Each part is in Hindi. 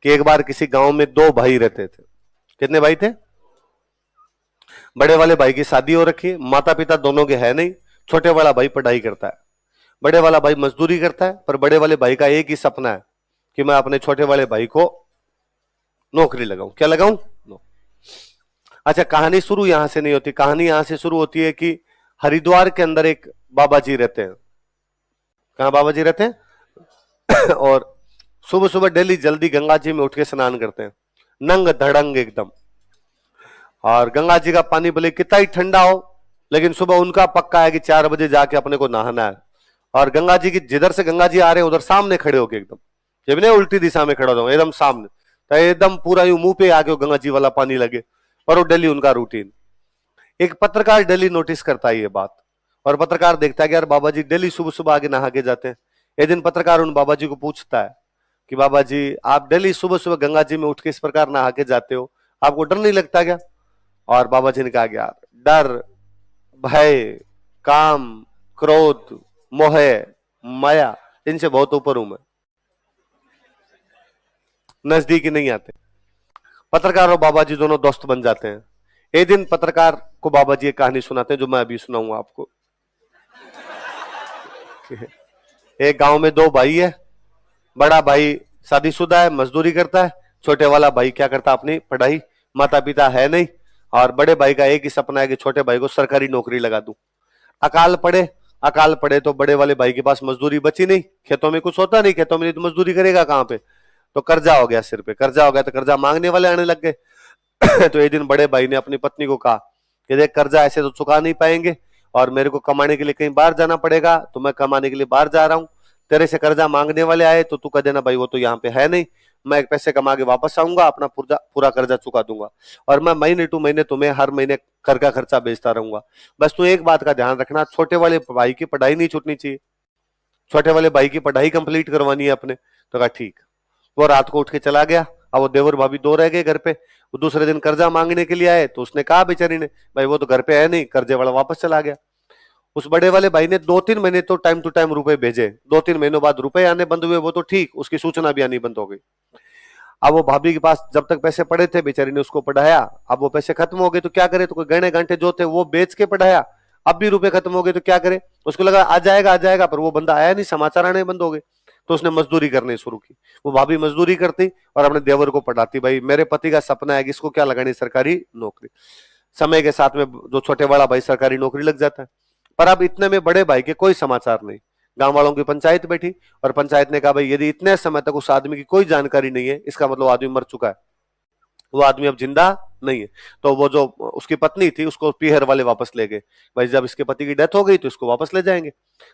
कि एक बार किसी गांव में दो भाई रहते थे। कितने भाई थे? बड़े वाले भाई की शादी हो रखी है, माता पिता दोनों के है नहीं, छोटे वाला भाई पढ़ाई करता है, बड़े वाला भाई मजदूरी करता है, पर बड़े वाले भाई का एक ही सपना है कि मैं अपने छोटे वाले भाई को नौकरी लगाऊं। क्या लगाऊं? अच्छा, कहानी शुरू यहां से नहीं होती, कहानी यहां से शुरू होती है कि हरिद्वार के अंदर एक बाबा जी रहते हैं। कहां बाबा जी रहते हैं? और सुबह सुबह डेली जल्दी गंगा जी में उठ के स्नान करते हैं, नंग धड़ंग एकदम। और गंगा जी का पानी भले कितना ही ठंडा हो, लेकिन सुबह उनका पक्का है कि 4 बजे जाके अपने को नहाना है। और गंगा जी की जिधर से गंगा जी आ रहे हैं उधर सामने खड़े होके एकदम, जब नहीं उल्टी दिशा में खड़ा हो एकदम सामने, तो एकदम पूरा यूं मुंह पे आके गंगा जी वाला पानी लगे। और वो डेली उनका रूटीन। एक पत्रकार डेली नोटिस करता है ये बात, और पत्रकार देखता है कि यार बाबा जी डेली सुबह सुबह आगे नहा के जाते हैं। एक दिन पत्रकार उन बाबा जी को पूछता है कि बाबा जी, आप डेली सुबह सुबह गंगा जी में उठ के इस प्रकार नहा के जाते हो, आपको डर नहीं लगता क्या? और बाबा जी ने कहा कि यार डर, भय, काम, क्रोध, मोह, माया, इनसे बहुत ऊपर हूं मैं, नजदीक ही नहीं आते। पत्रकार और बाबा जी दोनों दोस्त बन जाते हैं। एक दिन पत्रकार को बाबा जी एक कहानी सुनाते हैं जो मैं अभी सुनाऊंगा आपको। एक गांव में दो भाई है, बड़ा भाई शादीशुदा है, मजदूरी करता है, छोटे वाला भाई क्या करता है? अपनी पढ़ाई, माता पिता है नहीं, और बड़े भाई का एक ही सपना है कि छोटे भाई को सरकारी नौकरी लगा दूं। अकाल पड़े तो बड़े वाले भाई के पास मजदूरी बची नहीं, खेतों में कुछ होता नहीं, खेतों में तो मजदूरी करेगा कहां पे, तो कर्जा हो गया सिर पे, कर्जा हो गया तो कर्जा मांगने वाले आने लग गए। तो एक दिन बड़े भाई ने अपनी पत्नी को कहा कि देख, कर्जा ऐसे तो चुका नहीं पाएंगे, और मेरे को कमाने के लिए कहीं बाहर जाना पड़ेगा, तो मैं कमाने के लिए बाहर जा रहा हूँ, तेरे से कर्जा मांगने वाले आए तो तू कह देना भाई वो तो यहाँ पे है नहीं, मैं एक पैसे कमा के वापस आऊंगा, अपना पूरा कर्जा चुका दूंगा, और मैं महीने टू महीने तुम्हें हर महीने घर का खर्चा बेचता रहूंगा। बस तू एक बात का ध्यान रखना, छोटे वाले भाई की पढ़ाई नहीं छूटनी चाहिए, छोटे वाले भाई की पढ़ाई कंप्लीट करवानी है अपने। तो कहा ठीक। वो रात को उठ के चला गया। अब वो देवर भाभी दो रह गए घर पे। वो दूसरे दिन कर्जा मांगने के लिए आए तो उसने कहा बेचारी ने, भाई वो तो घर पे है नहीं, कर्जे वाला वापस चला गया। उस बड़े वाले भाई ने 2-3 महीने तो टाइम टू टाइम रुपए भेजे, 2-3 महीनों बाद रुपए आने बंद हुए, वो तो ठीक, उसकी सूचना भी आनी बंद हो गई। अब वो भाभी के पास जब तक पैसे पड़े थे, बेचारी ने उसको पढ़ाया, अब वो पैसे खत्म हो गए तो क्या करे, तो कोई गहने गांठे जो थे वो बेच के पढ़ाया, अब भी रुपए खत्म हो गए तो क्या करे, उसको लगा आ जाएगा, पर वो बंदा आया नहीं, समाचार आने बंद हो गए। तो उसने मजदूरी करनी शुरू की। वो भाभी मजदूरी करती और अपने देवर को पढ़ाती, भाई मेरे पति का सपना है कि इसको क्या लगानी, सरकारी नौकरी। समय के साथ में जो छोटे वाला भाई सरकारी नौकरी लग जाता है। पर अब इतने में बड़े भाई के कोई समाचार नहीं। गांव वालों की पंचायत बैठी और पंचायत ने कहा भाई यदि इतने समय तक उस आदमी की कोई जानकारी नहीं है, इसका मतलब आदमी मर चुका है, वो आदमी अब जिंदा नहीं है। तो वो जो उसकी पत्नी थी उसको पीहर वाले वापस ले गए, भाई जब इसके पति की डेथ हो गई तो इसको वापस ले जाएंगे।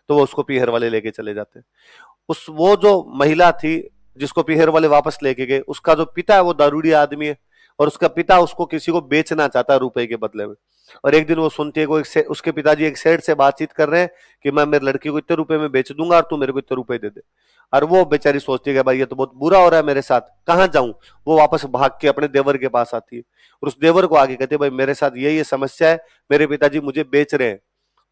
तो वो उसको पीहर वाले लेके चले जाते हैं। उस वो जो महिला थी जिसको पीहर वाले वापस लेके गए, उसका जो पिता है वो दारूड़ी आदमी है, और उसका पिता उसको किसी को बेचना चाहता है रुपए के बदले में। और एक दिन वो सुनती है उसके पिताजी एक सेठ से बातचीत कर रहे हैं कि मैं मेरी लड़की को इतने रुपए में बेच दूंगा और तू मेरे को इतने रुपए दे दे। और वो बेचारी सोचती है कि भाई ये तो बहुत बुरा हो रहा है मेरे साथ, कहाँ जाऊं। वो वापस भाग के अपने देवर के पास आती है और उस देवर को आगे कहती है भाई मेरे साथ ये समस्या है, मेरे पिताजी मुझे बेच रहे हैं।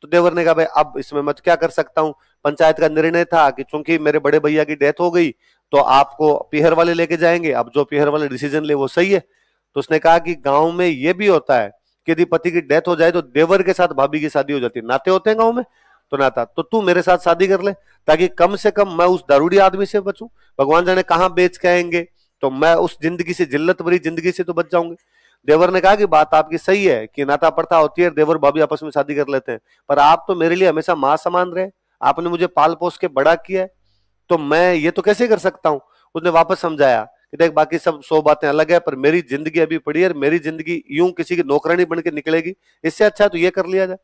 तो देवर ने कहा भाई अब इसमें मैं क्या कर सकता हूँ, पंचायत का निर्णय था कि चूंकि मेरे बड़े भैया की डेथ हो गई तो आपको पीहर वाले लेके जाएंगे, अब जो पीहर वाले डिसीजन ले वो सही है। तो उसने कहा कि गांव में ये भी होता है कि यदि पति की डेथ हो जाए तो देवर के साथ भाभी की शादी हो जाती है, नाते होते हैं गांव में, तो नाता तो तू मेरे साथ शादी कर ले ताकि कम से कम मैं उस दारूड़ी आदमी से बचूं। भगवान जाने कहां बेच के आएंगे, तो मैं उस जिंदगी से, जिल्लत भरी जिंदगी से तो बच जाऊंगी। देवर ने कहा कि बात आपकी सही है कि नाता प्रथा होती है, देवर भाभी आपस में शादी कर लेते हैं, पर आप तो मेरे लिए हमेशा मां समान रहे, आपने मुझे पाल पोस के बड़ा किया है, तो मैं ये तो कैसे कर सकता हूं। उसने वापस समझाया कि देख बाकी सब 100 बातें अलग है, पर मेरी जिंदगी अभी पड़ी है, मेरी जिंदगी यूं किसी की नौकरानी बन के निकलेगी, इससे अच्छा तो ये कर लिया जाए।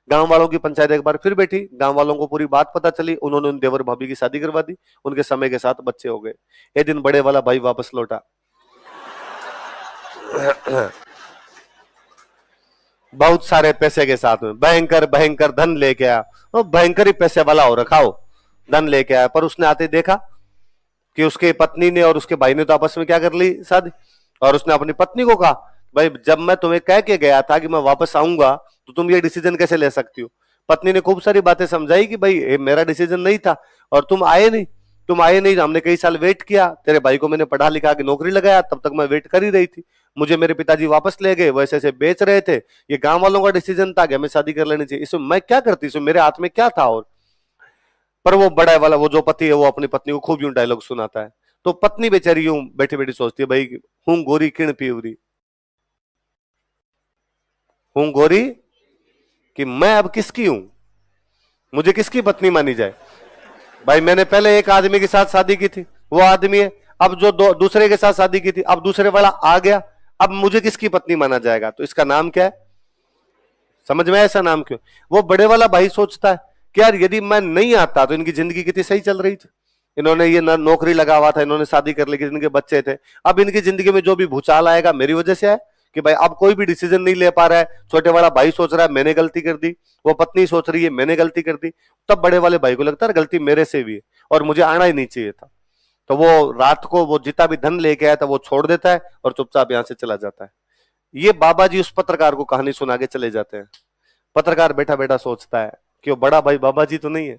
गांव वालों की पंचायत एक बार फिर बैठी, गांव वालों को पूरी बात पता चली, उन्होंने उन देवर भाभी की शादी करवा दी, उनके समय के साथ बच्चे हो गए। एक दिन बड़े वाला भाई वापस लौटा बहुत सारे पैसे के साथ में, भयंकर भयंकर धन लेके आया, वो भयंकर ही पैसे वाला हो रखा हो, धन लेके आया। पर उसने आते देखा कि उसके पत्नी ने और उसके भाई ने तो आपस में क्या कर ली, शादी। और उसने अपनी पत्नी को कहा भाई जब मैं तुम्हें कह के गया था कि मैं वापस आऊंगा तो तुम ये डिसीजन कैसे ले सकती हो। पत्नी ने खूब सारी बातें समझाई कि भाई मेरा डिसीजन नहीं था और तुम आए नहीं, तुम आए नहीं, हमने कई साल वेट किया, तेरे भाई को मैंने पढ़ा लिखा के नौकरी लगाया, तब तक मैं वेट कर ही रही थी। मुझे मेरे पिताजी वापस ले गए, वैसे ऐसे बेच रहे थे। ये गांव वालों का डिसीजन था कि हमें शादी कर लेनी चाहिए। इसमें मैं क्या करती, इसमें मेरे हाथ में क्या था। और पर वो बड़ा वाला वो जो पति है वो अपनी पत्नी को खूब यूं डायलॉग सुनाता है। तो पत्नी बेचारी यूं बैठी बैठी सोचती है, भाई हूं गोरी किण पीवरी, हूं गोरी कि मैं अब किसकी हूं, मुझे किसकी पत्नी मानी जाए। भाई मैंने पहले एक आदमी के साथ शादी की थी, वो आदमी है। अब जो दूसरे के साथ शादी की थी, अब दूसरे वाला आ गया, अब मुझे किसकी पत्नी माना जाएगा। तो इसका नाम क्या है, समझ में ऐसा नाम क्यों। वो बड़े वाला भाई सोचता है कि यार यदि मैं नहीं आता तो इनकी जिंदगी कितनी सही चल रही थी। इन्होंने ये नौकरी लगा हुआ था, इन्होंने शादी कर ली, इनके बच्चे थे। अब इनकी जिंदगी में जो भी भूचाल आएगा मेरी वजह से है कि भाई अब कोई भी डिसीजन नहीं ले पा रहा है। छोटे वाला भाई सोच रहा है मैंने गलती कर दी, वो पत्नी सोच रही है मैंने गलती कर दी। तब बड़े वाले भाई को लगता है गलती मेरे से भी है और मुझे आना ही नहीं चाहिए था। तो वो रात को वो जितना भी धन लेके आया था वो छोड़ देता है और चुपचाप यहां से चला जाता है। ये बाबा जी उस पत्रकार को कहानी सुना के चले जाते हैं। पत्रकार बैठा बैठा सोचता है कि वो बड़ा भाई बाबा जी तो नहीं है।